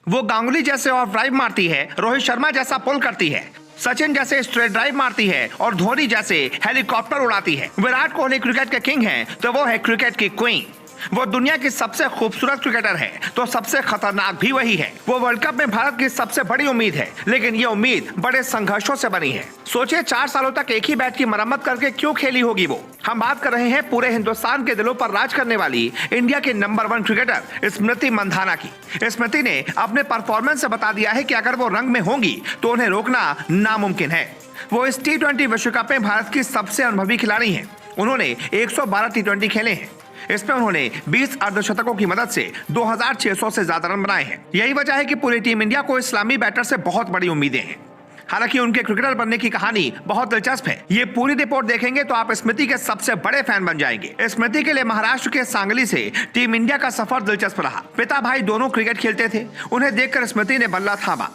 वो गांगुली जैसे of drive मारती है, रोहित शर्मा जैसा पुल करती है, सचिन जैसे स्ट्रेट ड्राइव मारती है और धोनी जैसे हेलीकॉप्टर उड़ाती है। विराट कोहली क्रिकेट के किंग हैं तो वो है क्रिकेट की क्वीन। वो दुनिया की सबसे खूबसूरत क्रिकेटर है तो सबसे खतरनाक भी वही है। वो वर्ल्ड कप में भारत की सबसे बड़ी उम्मीद है, लेकिन ये उम्मीद बड़े संघर्षों से बनी है। सोचिए 4 सालों तक एक ही बैट की मरम्मत करके क्यों खेली होगी वो। हम बात कर रहे हैं पूरे हिंदुस्तान के दिलों पर राज करने वाली इंडिया की नंबर 1 क्रिकेटर स्मृति मंधाना की। स्मृति ने अपने परफॉर्मेंस से बता दिया है कि अगर वो रंग में होंगी तो उन्हें रोकना नामुमकिन है। वो इस T20 विश्व कप में भारत की सबसे अनुभवी खिलाड़ी हैं। उन्होंने 112 T20 खेले हैं। इसमें उन्होंने 20 अर्धशतकों की मदद से 2600 से ज्यादा रन बनाए हैं। यही वजह है कि पूरी टीम इंडिया को इस्लामी बैटर से बहुत बड़ी उम्मीदें हैं। हालांकि उनके क्रिकेटर बनने की कहानी बहुत दिलचस्प है। ये पूरी रिपोर्ट देखेंगे तो आप स्मृति के सबसे बड़े फैन बन जाएंगे। स्मृति के लिए महाराष्ट्र के सांगली से टीम इंडिया का सफर दिलचस्प रहा। पिता भाई दोनों क्रिकेट खेलते थे। उन्हें देखकर स्मृति ने बल्ला थामा।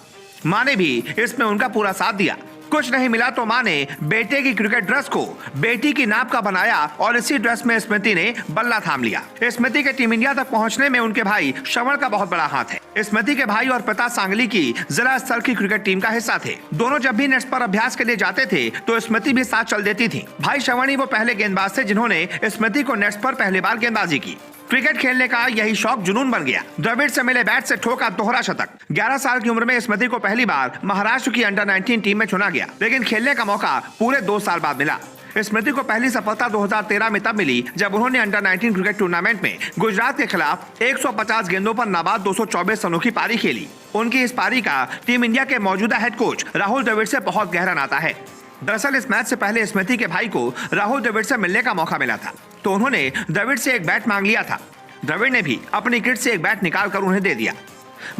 माँ ने भी इसमें उनका पूरा साथ दिया। कुछ नहीं मिला तो माँ ने बेटे की क्रिकेट ड्रेस को बेटी की नाप का बनाया और इसी ड्रेस में स्मृति ने बल्ला थाम लिया। स्मृति के टीम इंडिया तक पहुंचने में उनके भाई श्रवण का बहुत बड़ा हाथ है। स्मृति के भाई और पिता सांगली की जिला स्तर की क्रिकेट टीम का हिस्सा थे। दोनों जब भी नेट्स पर अभ्यास के लिए जाते थे तो स्मृति भी साथ चल देती थी। भाई श्रवण ही वो पहले गेंदबाज थे जिन्होंने स्मृति को नेट्स पर पहली बार गेंदबाजी की। क्रिकेट खेलने का यही शौक जुनून बन गया। द्रविड़ से मिले बैट से ठोका दोहरा शतक। 11 साल की उम्र में स्मृति को पहली बार महाराष्ट्र की अंडर 19 टीम में चुना गया, लेकिन खेलने का मौका पूरे 2 साल बाद मिला। स्मृति को पहली सफलता 2013 में तब मिली जब उन्होंने अंडर 19 क्रिकेट टूर्नामेंट में गुजरात के खिलाफ 150 गेंदों पर नाबाद 224 रनों की पारी खेली। उनकी इस पारी का टीम इंडिया के मौजूदा हेड कोच राहुल द्रविड़ से बहुत गहरा नाता है। दरअसल इस मैच से पहले स्मृति के भाई को राहुल द्रविड़ से मिलने का मौका मिला था, तो उन्होंने द्रविड़ से एक बैट मांग लिया था। द्रविड़ ने भी अपनी किट से एक बैट निकाल कर उन्हें दे दिया।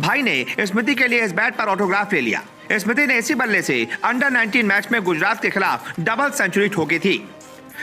भाई ने स्मृति के लिए इस बैट पर ऑटोग्राफ ले लिया। स्मृति ने इसी बल्ले से अंडर 19 मैच में गुजरात के खिलाफ डबल सेंचुरी ठोकी थी।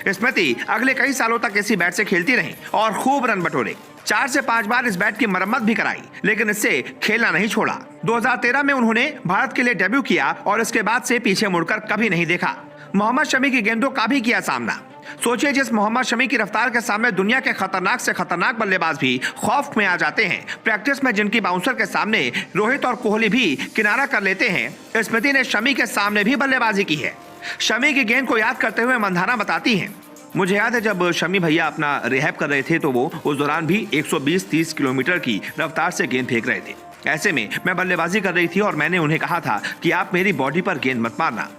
स्मृति अगले कई सालों तक इसी बैट से खेलती रही और खूब रन बटोरे। 4 से 5 बार इस बैट की मरम्मत भी कराई, लेकिन इससे खेलना नहीं छोड़ा। 2013 में उन्होंने भारत के लिए डेब्यू किया और इसके बाद से पीछे मुड़कर कभी नहीं देखा। मोहम्मद शमी की गेंदों का भी किया सामना। सोचिए जिस मोहम्मद शमी की रफ्तार के सामने दुनिया के खतरनाक से खतरनाक बल्लेबाज भी खौफ में आ जाते हैं, प्रैक्टिस में जिनकी बाउंसर के सामने रोहित और कोहली भी किनारा कर लेते हैं, स्मृति ने शमी के सामने भी बल्लेबाजी की है। शमी की गेंद को याद करते हुए मंधाना बताती हैं, मुझे याद है जब शमी भैया अपना रिहैब कर रहे थे तो वो उस दौरान भी 120-30 किलोमीटर की रफ्तार से गेंद फेंक रहे थे। ऐसे में मैं बल्लेबाजी कर रही थी और मैंने उन्हें कहा था कि आप मेरी बॉडी पर गेंद मत मारना।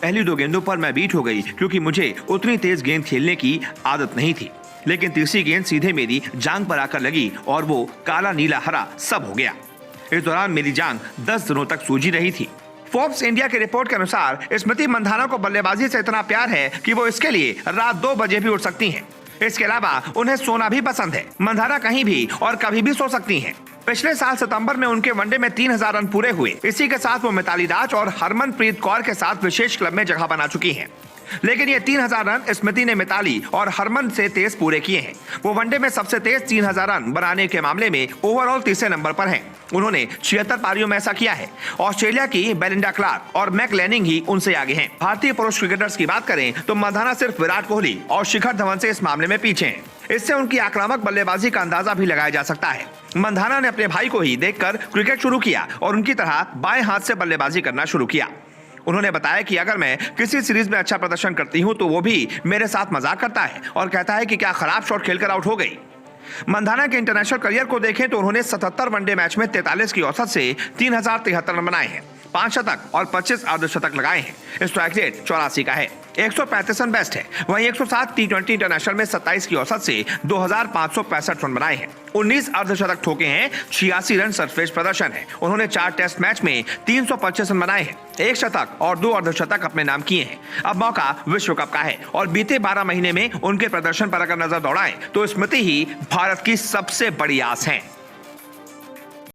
पहली 2 गेंदों पर मैं बीट हो गई क्योंकि मुझे उतनी तेज गेंद खेलने की आदत नहीं थी, लेकिन तीसरी गेंद सीधे मेरी जांग पर आकर लगी और वो काला नीला हरा सब हो गया। इस दौरान मेरी जांग 10 दिनों तक सूजी रही थी। फोर्ब्स इंडिया की रिपोर्ट के अनुसार स्मृति मंधाना को बल्लेबाजी से इतना प्यार है कि वो इसके लिए रात 2 बजे भी उठ सकती हैं। इसके अलावा उन्हें सोना भी पसंद है। मंधाना कहीं भी और कभी भी सो सकती हैं। पिछले साल सितंबर में उनके वनडे में 3000 रन पूरे हुए। इसी के साथ वो मिताली राज और हरमनप्रीत कौर के साथ विशेष क्लब में जगह बना चुकी हैं। लेकिन ये 3000 रन स्मृति ने मिताली और हरमन से तेज पूरे किए हैं। वो वनडे में सबसे तेज 3000 रन बनाने के मामले में ओवरऑल तीसरे नंबर पर हैं। उन्होंने 76 पारियों में ऐसा किया है। ऑस्ट्रेलिया की बेलिंडा क्लार्क और मैक लैनिंग ही उनसे आगे हैं। भारतीय पुरुष क्रिकेटर्स की बात करें तो मंधाना सिर्फ विराट कोहली और शिखर धवन से इस मामले में पीछे हैं। इससे उनकी आक्रामक बल्लेबाजी का अंदाजा भी लगाया जा सकता है। मंधाना ने अपने भाई को ही देखकर क्रिकेट शुरू किया और उनकी तरह बाएं हाथ से बल्लेबाजी करना शुरू किया। उन्होंने बताया कि अगर मैं किसी सीरीज में अच्छा प्रदर्शन करती हूं तो वो भी मेरे साथ मजाक करता है और कहता है कि क्या खराब शॉट खेलकर आउट हो गई। मंधाना के इंटरनेशनल करियर को देखें तो उन्होंने 77 वनडे मैच में 43 की औसत से 3073 रन बनाए हैं, 5 शतक और 25 अर्धशतक लगाए हैं। स्ट्राइक रेट 84 का है। 135 रन बेस्ट है। वहीं 107 T20 इंटरनेशनल में 27 की औसत से 2565 रन बनाए हैं, 19 अर्धशतक ठोके हैं, 86 रन सरफेस प्रदर्शन है। उन्होंने 4 टेस्ट मैच में 325 रन बनाए हैं, 1 शतक और 2 अर्धशतक अपने नाम किए हैं। अब मौका विश्व कप का है और बीते 12 महीने में उनके प्रदर्शन पर अगर नजर दौड़ाएं तो स्मृति ही भारत की सबसे बड़ी आस है।